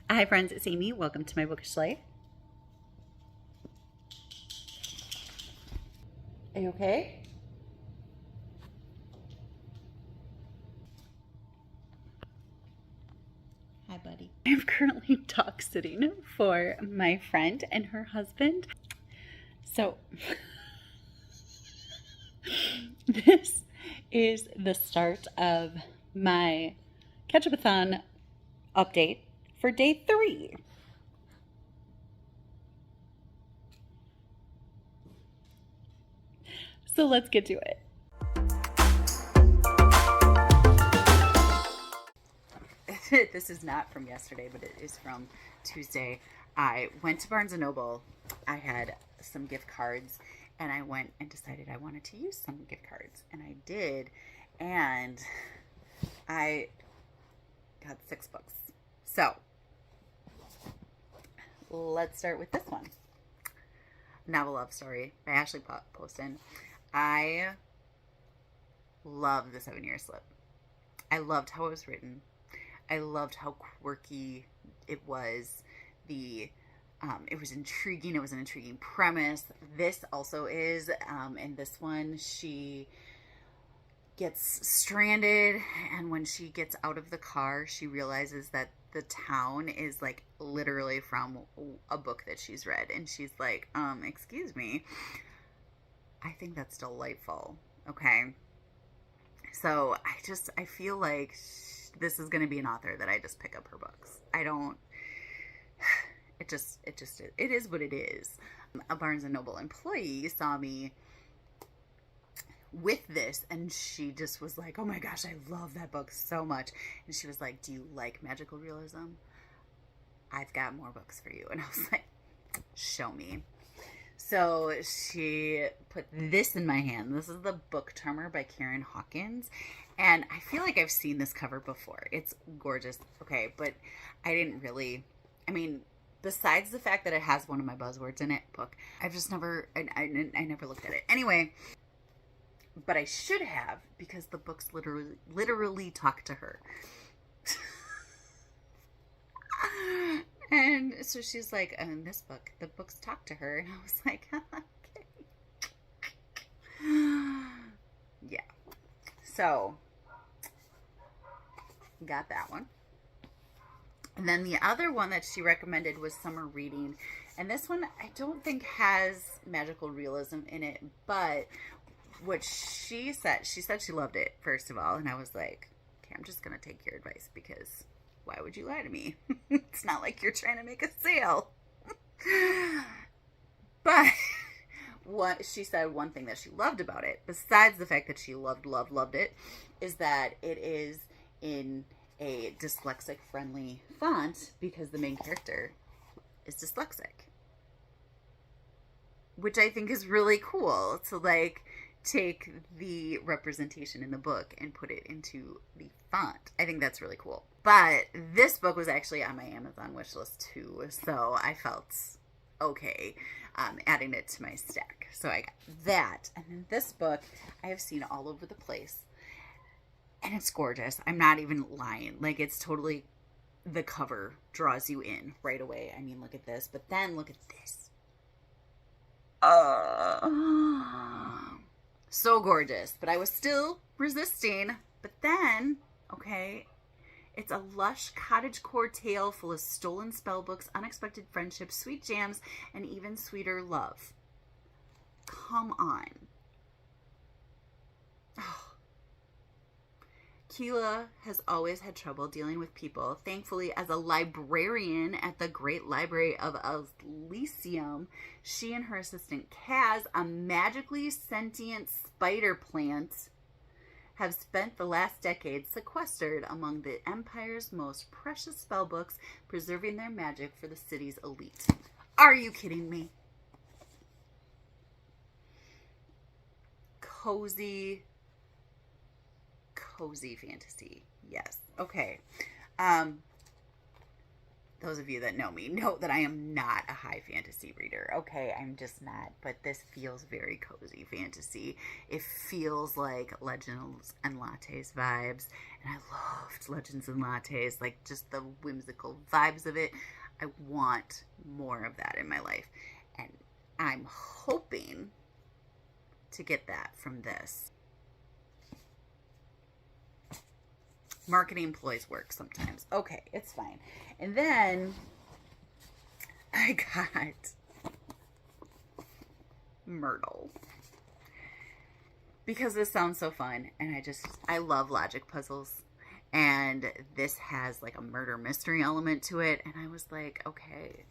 Hi friends, it's Amy. Welcome to my bookish life. Are you okay? Hi, buddy. I'm currently dog sitting for my friend and her husband. So, this is the start of my Ketchupathon update for day 3. So let's get to it. This is not from yesterday, but it is from Tuesday. I went to Barnes & Noble. I had some gift cards, and I went and decided I wanted to use some gift cards. And I did, and I got 6 books. So, let's start with this one. Novel Love Story by Ashley Poston. I love The 7-Year Slip. I loved how it was written. I loved how quirky it was. It was intriguing. It was an intriguing premise. This also is. In this one, she gets stranded, and when she gets out of the car, she realizes that the town is like literally from a book that she's read, and she's like, excuse me. I think that's delightful. Okay. So I feel like this is going to be an author that I just pick up her books. It is what it is. A Barnes & Noble employee saw me with this, and she just was like, oh my gosh, I love that book so much. And she was like, do you like magical realism? I've got more books for you. And I was like, show me. So she put this in my hand. This is the Book Charmer by Karen Hawkins. And I feel like I've seen this cover before. It's gorgeous. Okay, but I didn't really, besides the fact that it has one of my buzzwords in it, book, I've just never, I never looked at it. Anyway, but I should have, because the books literally talk to her. And so she's like, in this book, the books talk to her. And I was like, okay. Yeah. So, got that one. And then the other one that she recommended was Summer Reading. And this one I don't think has magical realism in it, but what she said she loved it, first of all. And I was like, okay, I'm just going to take your advice, because why would you lie to me? It's not like you're trying to make a sale. But what she said, one thing that she loved about it, besides the fact that she loved it, is that it is in a dyslexic friendly font, because the main character is dyslexic, which I think is really cool to like take the representation in the book and put it into the font. I think that's really cool. But this book was actually on my Amazon wish list too, so I felt okay adding it to my stack. So I got that. And then this book I have seen all over the place, and it's gorgeous. I'm not even lying. Like, it's totally, the cover draws you in right away. I mean, look at this, but then look at this. So gorgeous. But I was still resisting. But then, okay, it's a lush cottagecore tale full of stolen spellbooks, unexpected friendships, sweet jams, and even sweeter love. Come on. Oh. Keela has always had trouble dealing with people. Thankfully, as a librarian at the Great Library of Elysium, she and her assistant Kaz, a magically sentient spider plant, have spent the last decade sequestered among the Empire's most precious spellbooks, preserving their magic for the city's elite. Are you kidding me? Cozy fantasy. Yes. Okay. The those of you that know me know that I am not a high fantasy reader. Okay, I'm just not. But this feels very cozy fantasy. It feels like Legends and Lattes vibes. And I loved Legends and Lattes, like just the whimsical vibes of it. I want more of that in my life. And I'm hoping to get that from this. Marketing employees work sometimes. Okay, it's fine. And then I got Myrtle. Because this sounds so fun. And I love logic puzzles. And this has like a murder mystery element to it. And I was like, okay,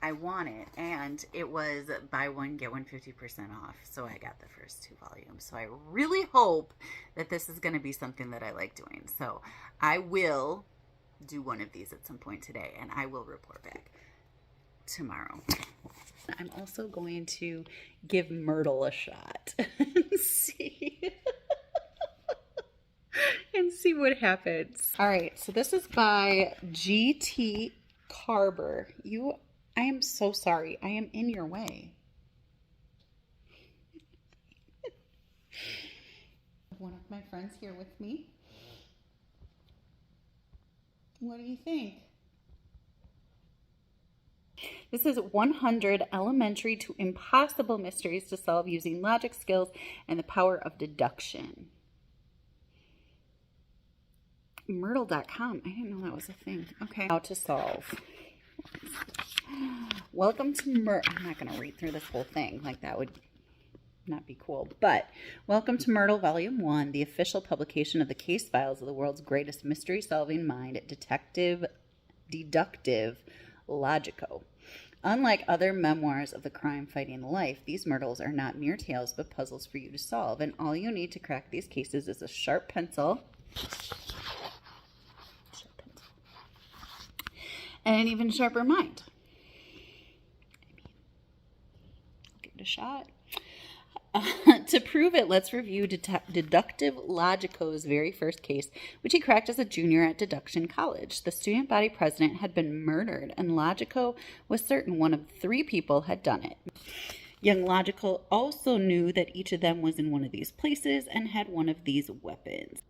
I want it. And it was buy one, get one 50% off. So I got the first 2 volumes. So I really hope that this is going to be something that I like doing. So I will do one of these at some point today. And I will report back tomorrow. I'm also going to give Myrtle a shot and see. And see what happens. All right. So this is by G.T. Carber. I am so sorry. I am in your way. One of my friends here with me. What do you think? This is 100 elementary to impossible mysteries to solve using logic skills and the power of deduction. Myrtle.com. I didn't know that was a thing. Okay. How to solve. Welcome to Myrtle. I'm not going to read through this whole thing. Like, that would not be cool. But welcome to Myrtle Volume 1, the official publication of the case files of the world's greatest mystery-solving mind, deductive logico. Unlike other memoirs of the crime-fighting life, these Myrtles are not mere tales, but puzzles for you to solve. And all you need to crack these cases is a sharp pencil and an even sharper mind. I'll give it a shot. To prove it, let's review Deductive Logico's very first case, which he cracked as a junior at Deduction College. The student body president had been murdered, and Logico was certain one of 3 people had done it. Young Logico also knew that each of them was in one of these places and had one of these weapons.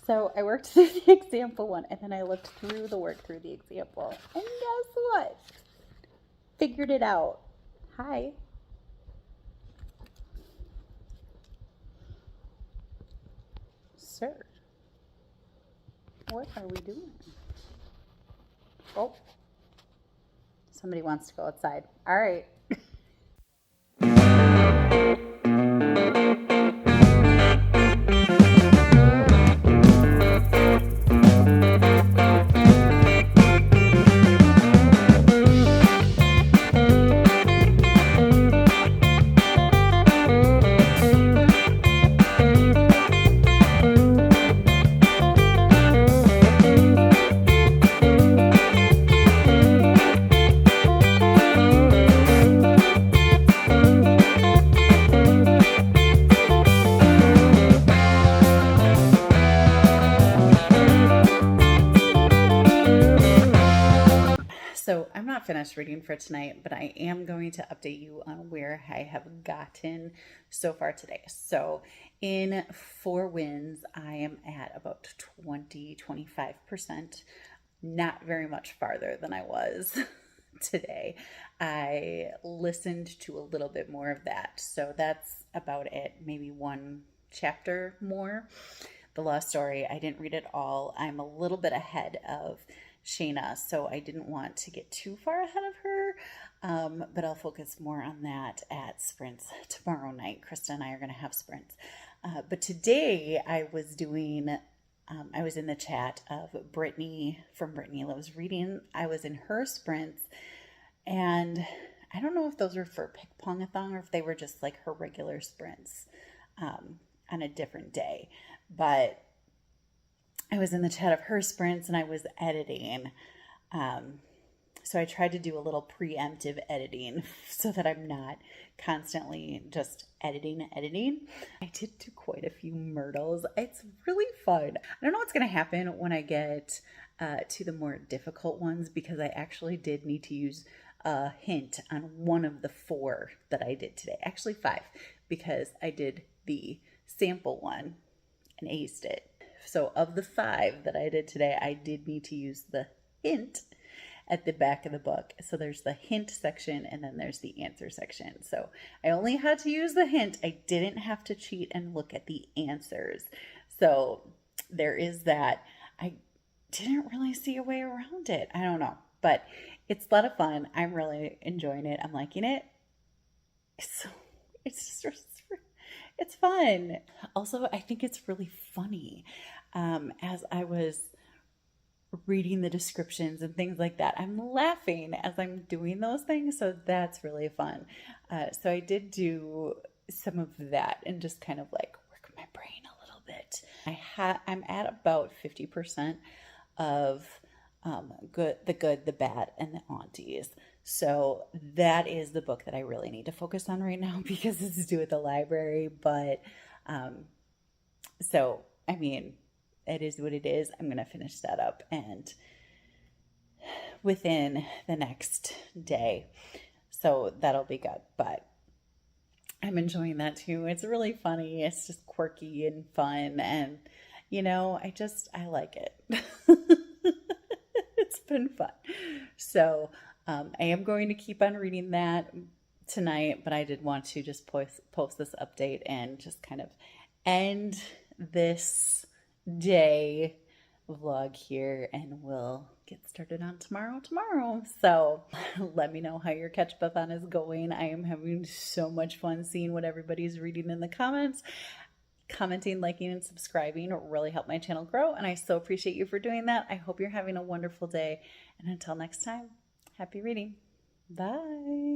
So I worked through the example one, and then I looked through the work through the example. And guess what? Figured it out. Hi. Sir. What are we doing? Oh. Somebody wants to go outside. All right. So I'm not finished reading for tonight, but I am going to update you on where I have gotten so far today. So in 4 Winds, I am at about 20-25%, not very much farther than I was today. I listened to a little bit more of that. So that's about it. Maybe 1 chapter more. The Lost Story, I didn't read it all. I'm a little bit ahead of Shayna, so I didn't want to get too far ahead of her, but I'll focus more on that at sprints tomorrow night. Krista and I are going to have sprints. But today I was doing, I was in the chat of Brittany from Brittany Loves Reading. I was in her sprints, and I don't know if those were for Pick-Pongathon or if they were just like her regular sprints on a different day. But I was in the chat of her sprints and I was editing. So I tried to do a little preemptive editing so that I'm not constantly just editing. I did do quite a few myrtles. It's really fun. I don't know what's going to happen when I get to the more difficult ones, because I actually did need to use a hint on one of the 4 that I did today. Actually 5, because I did the sample one and aced it. So of the 5 that I did today, I did need to use the hint at the back of the book. So there's the hint section and then there's the answer section. So I only had to use the hint. I didn't have to cheat and look at the answers. So there is that. I didn't really see a way around it. I don't know, but it's a lot of fun. I'm really enjoying it. I'm liking it. It's fun. Also, I think it's really funny. As I was reading the descriptions and things like that, I'm laughing as I'm doing those things. So that's really fun. So I did do some of that and just kind of like work my brain a little bit. I'm at about 50% of the good, the bad, and the aunties. So that is the book that I really need to focus on right now, because it's to do with the library. But so, I mean, it is what it is. I'm going to finish that up and within the next day. So that'll be good. But I'm enjoying that too. It's really funny. It's just quirky and fun. And, you know, I like it. It's been fun. So I am going to keep on reading that tonight, but I did want to just post this update and just kind of end this day vlog here, and we'll get started on tomorrow. So let me know how your Ketchupathon is going. I am having so much fun seeing what everybody's reading in the comments. Commenting, liking, and subscribing really help my channel grow, and I so appreciate you for doing that. I hope you're having a wonderful day, and until next time, happy reading. Bye.